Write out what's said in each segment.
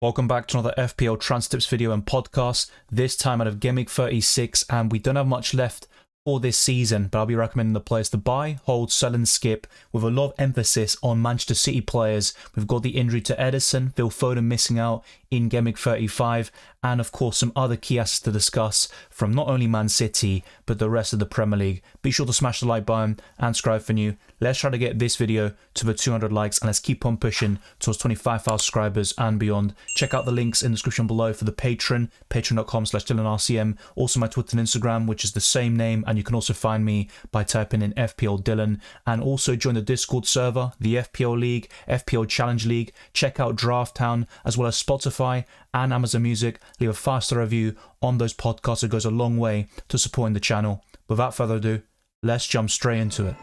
Welcome back to another FPL Trans Tips video and podcast, this time out of Gameweek 36, and we don't have much left for this season, but I'll be recommending the players to buy, hold, sell and skip, with a lot of emphasis on Manchester City players. We've got the injury to Ederson, Phil Foden missing out in Gameweek 35, and of course some other key assets to discuss from not only Man City, but the rest of the Premier League. Be sure to smash the like button and subscribe if you're new. Let's try to get this video to the 200 likes and let's keep on pushing towards 25,000 subscribers and beyond. Check out the links in the description below for the Patreon, patreon.com/DylanRCM. Also my Twitter and Instagram, which is the same name, and you can also find me by typing in FPL Dylan. And also join the Discord server, the FPL League, FPL Challenge League. Check out Draft Town, as well as Spotify and Amazon Music. Leave a 5-star review on those podcasts. It goes a long way to supporting the channel. Without further ado, let's jump straight into it.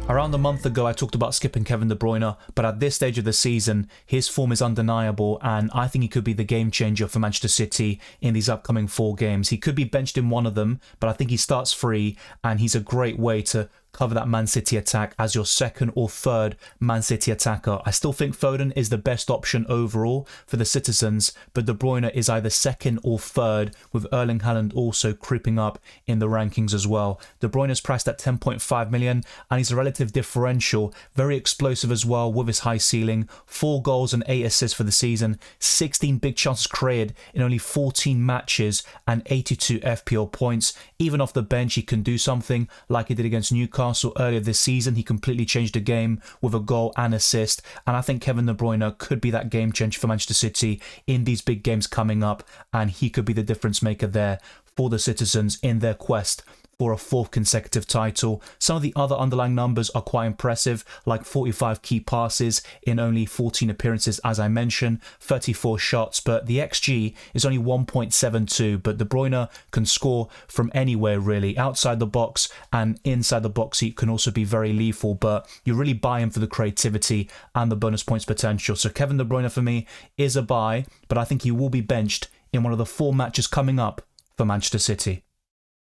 Around a month ago, I talked about skipping Kevin De Bruyne, but at this stage of the season, his form is undeniable, and I think he could be the game changer for Manchester City in these upcoming 4 games. He could be benched in one of them, but I think he starts free, and he's a great way to cover that Man City attack as your second or third Man City attacker. I still think Foden is the best option overall for the citizens, but De Bruyne is either second or third, with Erling Haaland also creeping up in the rankings as well. De Bruyne is priced at 10.5 million, and he's a relative differential, very explosive as well with his high ceiling. 4 goals and 8 assists for the season, 16 big chances created in only 14 matches, and 82 FPL points. Even off the bench, he can do something like he did against Newcastle earlier this season. He completely changed the game with a goal and assist, and I think Kevin De Bruyne could be that game changer for Manchester City in these big games coming up, and he could be the difference maker there for the citizens in their quest for a 4th consecutive title. Some of the other underlying numbers are quite impressive, like 45 key passes in only 14 appearances, as I mentioned, 34 shots, but the XG is only 1.72, but De Bruyne can score from anywhere really. Outside the box and inside the box he can also be very lethal, but you really buy him for the creativity and the bonus points potential. So Kevin De Bruyne for me is a buy, but I think he will be benched in one of the 4 matches coming up for Manchester City.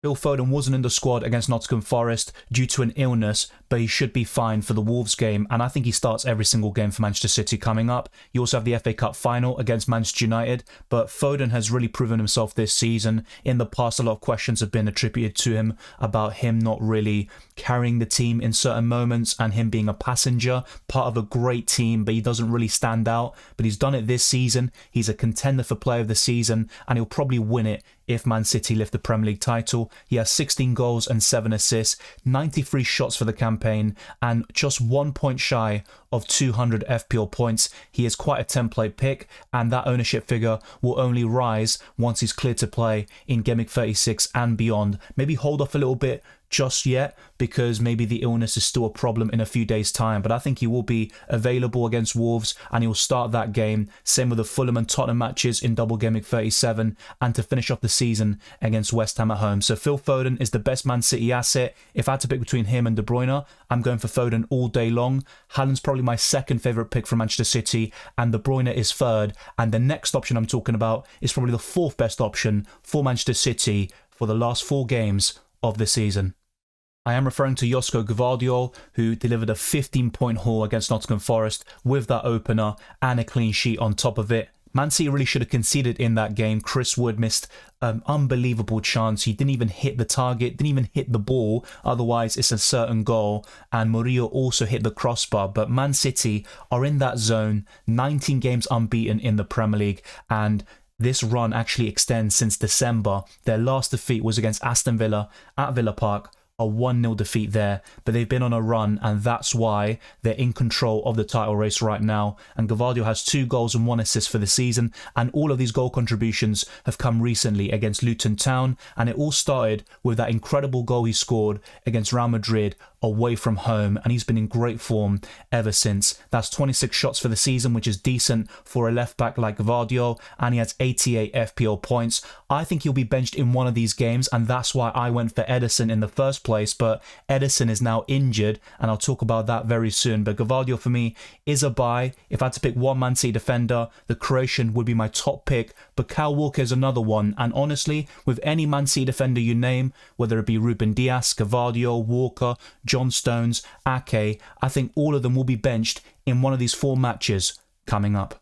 Phil Foden wasn't in the squad against Nottingham Forest due to an illness, but he should be fine for the Wolves game, and I think he starts every single game for Manchester City coming up. You also have the FA Cup final against Manchester United, but Foden has really proven himself this season. In the past, a lot of questions have been attributed to him about him not really carrying the team in certain moments and him being a passenger, part of a great team, but he doesn't really stand out. But he's done it this season. He's a contender for player of the season, and he'll probably win it if Man City lift the Premier League title. He has 16 goals and 7 assists, 93 shots for the campaign, and just 1 point shy of 200 FPL points. He is quite a template pick, and that ownership figure will only rise once he's cleared to play in Gameweek 36 and beyond. Maybe hold off a little bit just yet, because maybe the illness is still a problem in a few days' time, but I think he will be available against Wolves and he'll start that game. Same with the Fulham and Tottenham matches in double Gameweek 37, and to finish off the season against West Ham at home. So Phil Foden is the best Man City asset. If I had to pick between him and De Bruyne, I'm going for Foden all day long. Haaland's probably my second favourite pick for Manchester City, and De Bruyne is third, and the next option I'm talking about is probably the 4th best option for Manchester City for the last 4 games of the season. I am referring to Josko Gvardiol, who delivered a 15-point haul against Nottingham Forest with that opener and a clean sheet on top of it. Man City really should have conceded in that game. Chris Wood missed an unbelievable chance. He didn't even hit the target, didn't even hit the ball. Otherwise, it's a certain goal. And Murillo also hit the crossbar. But Man City are in that zone, 19 games unbeaten in the Premier League. And this run actually extends since December. Their last defeat was against Aston Villa at Villa Park, a 1-0 defeat there, but they've been on a run, and that's why they're in control of the title race right now. And Gvardiol has 2 goals and 1 assist for the season, and all of these goal contributions have come recently against Luton Town, and it all started with that incredible goal he scored against Real Madrid away from home, and he's been in great form ever since. That's 26 shots for the season, which is decent for a left back like Gvardiol, and he has 88 FPL points. I think he'll be benched in one of these games, and that's why I went for Ederson in the first place, but Ederson is now injured, and I'll talk about that very soon. But Gvardiol for me is a buy. If I had to pick one Man City defender, the Croatian would be my top pick, but Kyle Walker is another one, and honestly, with any Man City defender you name, whether it be Ruben Dias, Gvardiol, Walker, John Stones, Ake, I think all of them will be benched in one of these 4 matches coming up.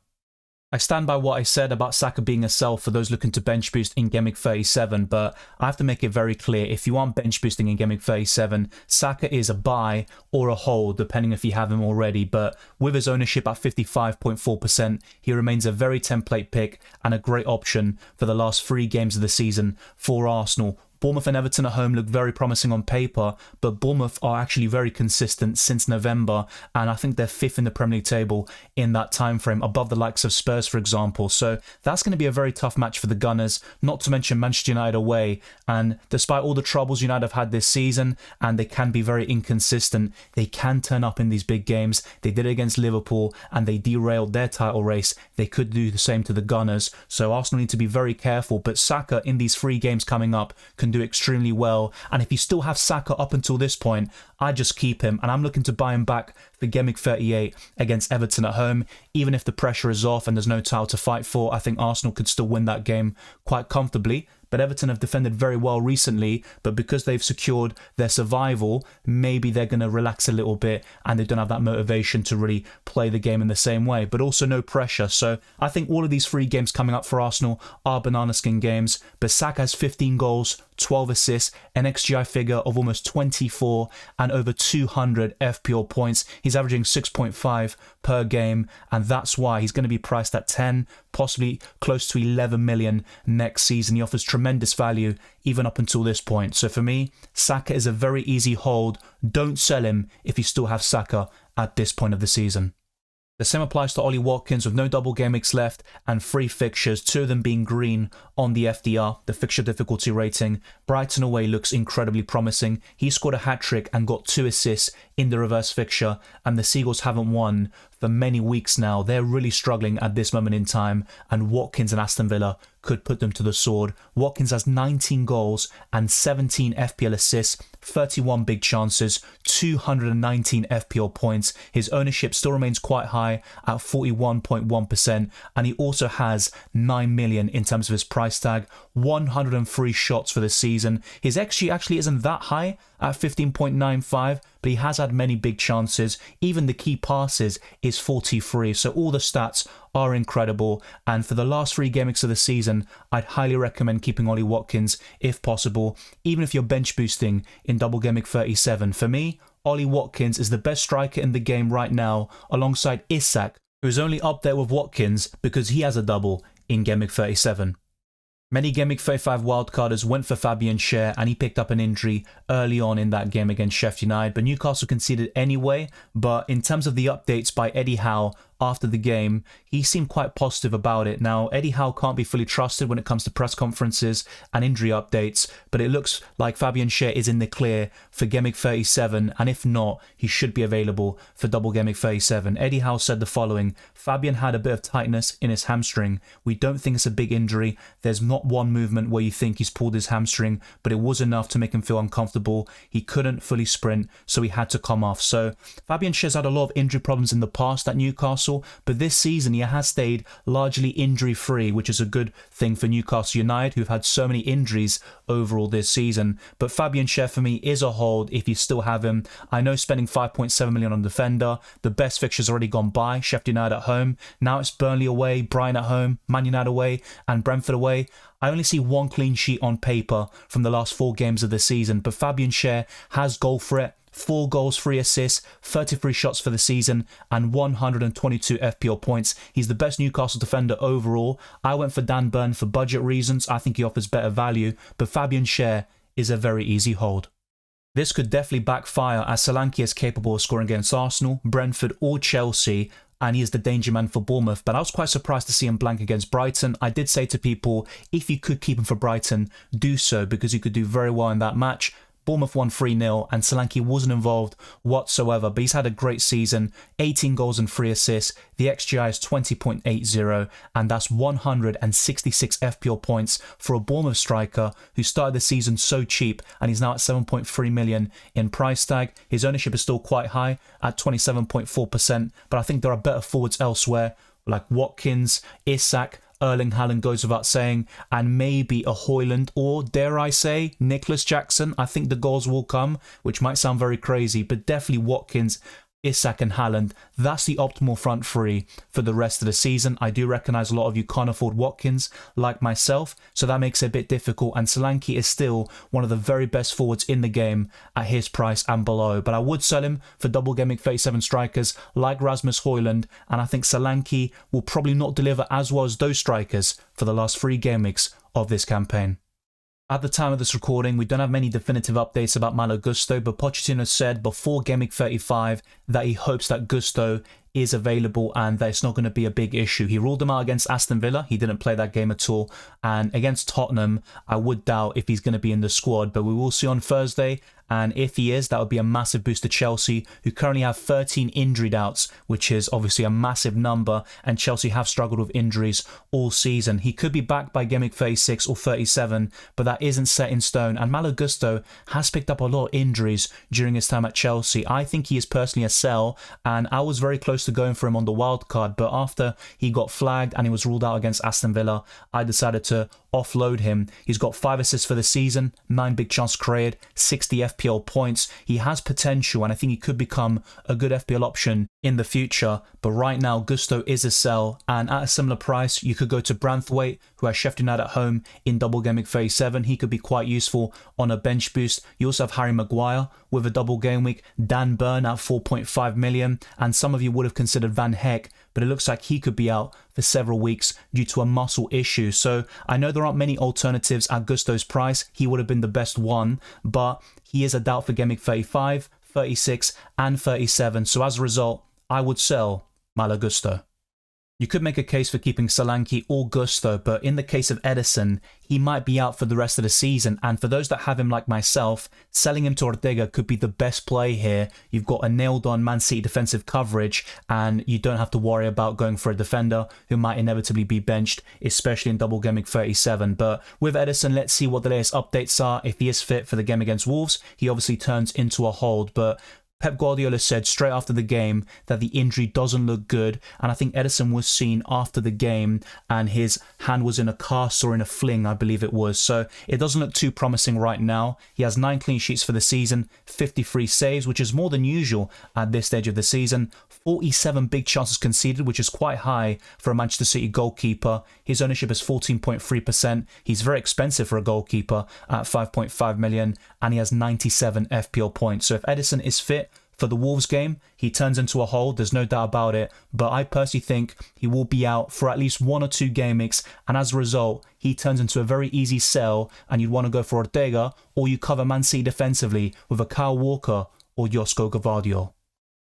I stand by what I said about Saka being a sell for those looking to bench boost in Gameweek 37, but I have to make it very clear, if you aren't bench boosting in Gameweek 37, Saka is a buy or a hold, depending if you have him already, but with his ownership at 55.4%, he remains a very template pick and a great option for the last 3 games of the season for Arsenal. Bournemouth and Everton at home look very promising on paper, but Bournemouth are actually very consistent since November, and I think they're 5th in the Premier League table in that time frame, above the likes of Spurs, for example. So that's going to be a very tough match for the Gunners, not to mention Manchester United away. And despite all the troubles United have had this season, and they can be very inconsistent, they can turn up in these big games. They did it against Liverpool, and they derailed their title race. They could do the same to the Gunners, so Arsenal need to be very careful. But Saka, in these 3 games coming up, can do extremely well, and if you still have Saka up until this point, I just keep him, and I'm looking to buy him back for Gameweek 38 against Everton at home. Even if the pressure is off and there's no title to fight for, I think Arsenal could still win that game quite comfortably. But Everton have defended very well recently, but because they've secured their survival, maybe they're going to relax a little bit and they don't have that motivation to really play the game in the same way, but also no pressure. So I think all of these 3 games coming up for Arsenal are banana skin games, but Saka has 15 goals, 12 assists, an XGI figure of almost 24 and over 200 FPL points. He's averaging 6.5 per game, and that's why he's going to be priced at 10, possibly close to 11 million next season. He offers tremendous value even up until this point. So for me, Saka is a very easy hold. Don't sell him if you still have Saka at this point of the season. The same applies to Ollie Watkins with no double game weeks left and 3 fixtures, 2 of them being green on the FDR, the fixture difficulty rating. Brighton away looks incredibly promising. He scored a hat-trick and got 2 assists in the reverse fixture, and the Seagulls haven't won for many weeks now. They're really struggling at this moment in time, and Watkins and Aston Villa could put them to the sword. Watkins has 19 goals and 17 FPL assists, 31 big chances, 219 FPL points. His ownership still remains quite high at 41.1%, and he also has 9 million in terms of his price tag, 103 shots for the season. His XG actually isn't that high at 15.95, but he has had many big chances. Even the key passes is 43, so all the stats are incredible. And for the last 3 game weeks of the season, I'd highly recommend keeping Ollie Watkins if possible, even if you're bench boosting in double game week 37. For me, Ollie Watkins is the best striker in the game right now, alongside Isak, who is only up there with Watkins because he has a double in game week 37. Many Game Week 35 wildcarders went for Fabian Schär, and he picked up an injury early on in that game against Sheffield United, but Newcastle conceded anyway. But in terms of the updates by Eddie Howe after the game, he seemed quite positive about it. Now, Eddie Howe can't be fully trusted when it comes to press conferences and injury updates, but it looks like Fabian Schär is in the clear for Game Week 37, and if not, he should be available for double Game Week 37. Eddie Howe said the following: Fabian had a bit of tightness in his hamstring. We don't think it's a big injury. There's not one movement where you think he's pulled his hamstring, but it was enough to make him feel uncomfortable. He couldn't fully sprint, so he had to come off. So Fabian Schär's had a lot of injury problems in the past at Newcastle, but this season he has stayed largely injury-free, which is a good thing for Newcastle United, who've had so many injuries overall this season. But Fabian Schär for me is a hold if you still have him. I know spending 5.7 million on defender, the best fixture's already gone by. Sheffield United at home, now it's Burnley away, Brighton at home, Man United away, and Brentford away. I only see 1 clean sheet on paper from the last 4 games of the season, but Fabian Schär has goal threat. 4 goals, 3 assists, 33 shots for the season, and 122 FPL points. He's the best Newcastle defender overall. I went for Dan Burn for budget reasons. I think he offers better value, but Fabian Schär is a very easy hold. This could definitely backfire, as Solanke is capable of scoring against Arsenal, Brentford or Chelsea, and he is the danger man for Bournemouth. But I was quite surprised to see him blank against Brighton. I did say to people, if you could keep him for Brighton, do so, because he could do very well in that match. Bournemouth won 3-0 and Solanke wasn't involved whatsoever, but he's had a great season, 18 goals and 3 assists. The XGI is 20.80, and that's 166 FPL points for a Bournemouth striker who started the season so cheap, and he's now at 7.3 million in price tag. His ownership is still quite high at 27.4%, but I think there are better forwards elsewhere, like Watkins, Isak, Erling Haaland goes without saying, and maybe a Højlund, or dare I say, Nicholas Jackson. I think the goals will come, which might sound very crazy, but definitely Watkins Isak and Haaland. That's the optimal front three for the rest of the season. I do recognise a lot of you can't afford Watkins like myself, so that makes it a bit difficult, and Solanke is still one of the very best forwards in the game at his price and below. But I would sell him for double Gameweek 37 strikers like Rasmus Højlund, and I think Solanke will probably not deliver as well as those strikers for the last 3 game weeks of this campaign. At the time of this recording, we don't have many definitive updates about Malo Gusto, but Pochettino said before Game Week 35 that he hopes that Gusto is available and that it's not going to be a big issue. He ruled him out against Aston Villa. He didn't play that game at all. And against Tottenham, I would doubt if he's going to be in the squad, but we will see on Thursday. And if he is, that would be a massive boost to Chelsea, who currently have 13 injury outs, which is obviously a massive number. And Chelsea have struggled with injuries all season. He could be back by Game Week 36 or 37, but that isn't set in stone. And Malo Gusto has picked up a lot of injuries during his time at Chelsea. I think he is personally a sell, and I was very close to going for him on the wild card, but after he got flagged and he was ruled out against Aston Villa, I decided to offload him. He's got 5 assists for the season, 9 big chances created, 60 FPL points. He has potential, and I think he could become a good FPL option in the future, but right now Gusto is a sell, and at a similar price you could go to Branthwaite, who has Sheffield United at home in double Game Week 37. He could be quite useful on a bench boost. You also have Harry Maguire with a double game week, Dan Burn at 4.5 million, and some of you would have considered Van Heck, but it looks like he could be out for several weeks due to a muscle issue. So I know there aren't many alternatives at Gusto's price. He would have been the best one, but he is a doubt for Game Week 35, 36 and 37. So as a result, I would sell Malo Gusto. You could make a case for keeping Solanke or Gusto, but in the case of Ederson, he might be out for the rest of the season, and for those that have him like myself, selling him to Ortega could be the best play here. You've got a nailed-on Man City defensive coverage, and you don't have to worry about going for a defender who might inevitably be benched, especially in double Game Week 37. But with Ederson, let's see what the latest updates are. If he is fit for the game against Wolves, he obviously turns into a hold, but Pep Guardiola said straight after the game that the injury doesn't look good, and I think Ederson was seen after the game and his hand was in a cast or in a fling, I believe it was, so it doesn't look too promising right now. He has 9 clean sheets for the season, 53 saves, which is more than usual at this stage of the season, 47 big chances conceded, which is quite high for a Manchester City goalkeeper. His ownership is 14.3%. He's very expensive for a goalkeeper at 5.5 million, and he has 97 FPL points. So if Ederson is fit for the Wolves game, he turns into a hold, there's no doubt about it, but I personally think he will be out for at least 1 or 2 game weeks, and as a result, he turns into a very easy sell, and you'd want to go for Ortega, or you cover Man City defensively with a Kyle Walker or Josko Gvardiol.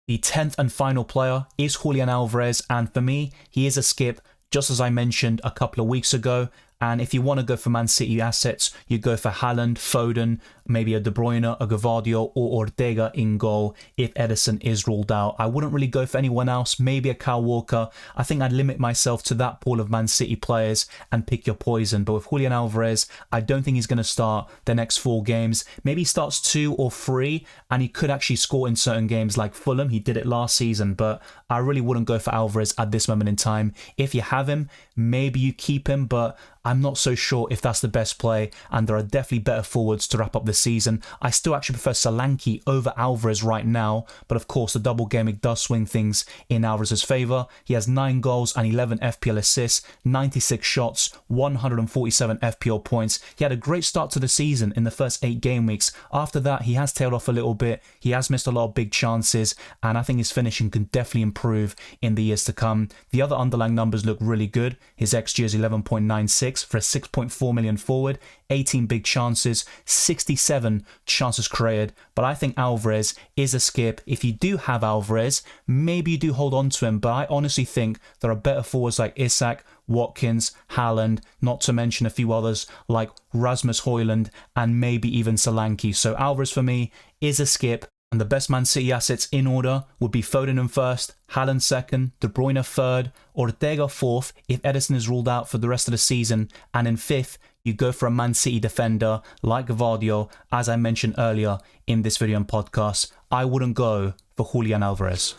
The 10th and final player is Julian Alvarez, and for me, he is a skip, just as I mentioned a couple of weeks ago. And if you want to go for Man City assets, you go for Haaland, Foden, maybe a De Bruyne, a Gvardiol or Ortega in goal if Ederson is ruled out. I wouldn't really go for anyone else, maybe a Kyle Walker. I think I'd limit myself to that pool of Man City players and pick your poison. But with Julian Alvarez, I don't think he's going to start the next 4 games. Maybe he starts 2 or 3 and he could actually score in certain games like Fulham. He did it last season, but I really wouldn't go for Alvarez at this moment in time. If you have him, maybe you keep him, but I'm not so sure if that's the best play, and there are definitely better forwards to wrap up the season. I still actually prefer Solanke over Alvarez right now, but of course the double game week does swing things in Alvarez's favour. He has 9 goals and 11 FPL assists, 96 shots, 147 FPL points. He had a great start to the season in the first 8 game weeks. After that, he has tailed off a little bit. He has missed a lot of big chances, and I think his finishing can definitely improve in the years to come. The other underlying numbers look really good. His XG is 11.96 for a 6.4 million forward, 18 big chances, 67 chances created. But I think Alvarez is a skip. If you do have Alvarez, maybe you do hold on to him, but I honestly think there are better forwards like Isak, Watkins, Haaland, not to mention a few others like Rasmus Højlund and maybe even Solanke. So Alvarez for me is a skip. And the best Man City assets in order would be Foden in first, Haaland second, De Bruyne third, Ortega fourth if Ederson is ruled out for the rest of the season. And in fifth, you go for a Man City defender like Gvardiol, as I mentioned earlier in this video and podcast. I wouldn't go for Julian Alvarez.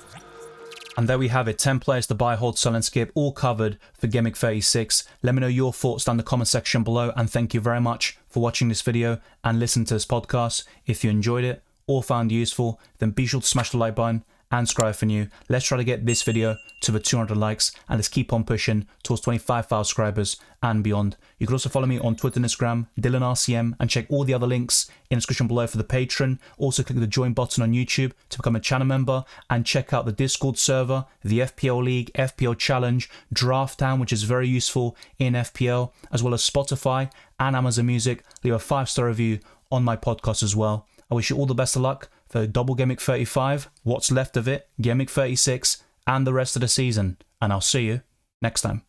And there we have it, 10 players to buy, hold, sell and skip, all covered for Game Week 36. Let me know your thoughts down in the comment section below, and thank you very much for watching this video and listening to this podcast. If you enjoyed it or found it useful, then be sure to smash the like button and subscribe for new. Let's try to get this video to the 200 likes and let's keep on pushing towards 25,000 subscribers and beyond. You can also follow me on Twitter and Instagram, DylanRCM, and check all the other links in the description below for the Patreon. Also click the join button on YouTube to become a channel member and check out the Discord server, the FPL League, FPL Challenge, Draft Town, which is very useful in FPL, as well as Spotify and Amazon Music. Leave a 5-star review on my podcast as well. I wish you all the best of luck for double Gameweek 35, what's left of it, Gameweek 36, and the rest of the season. And I'll see you next time.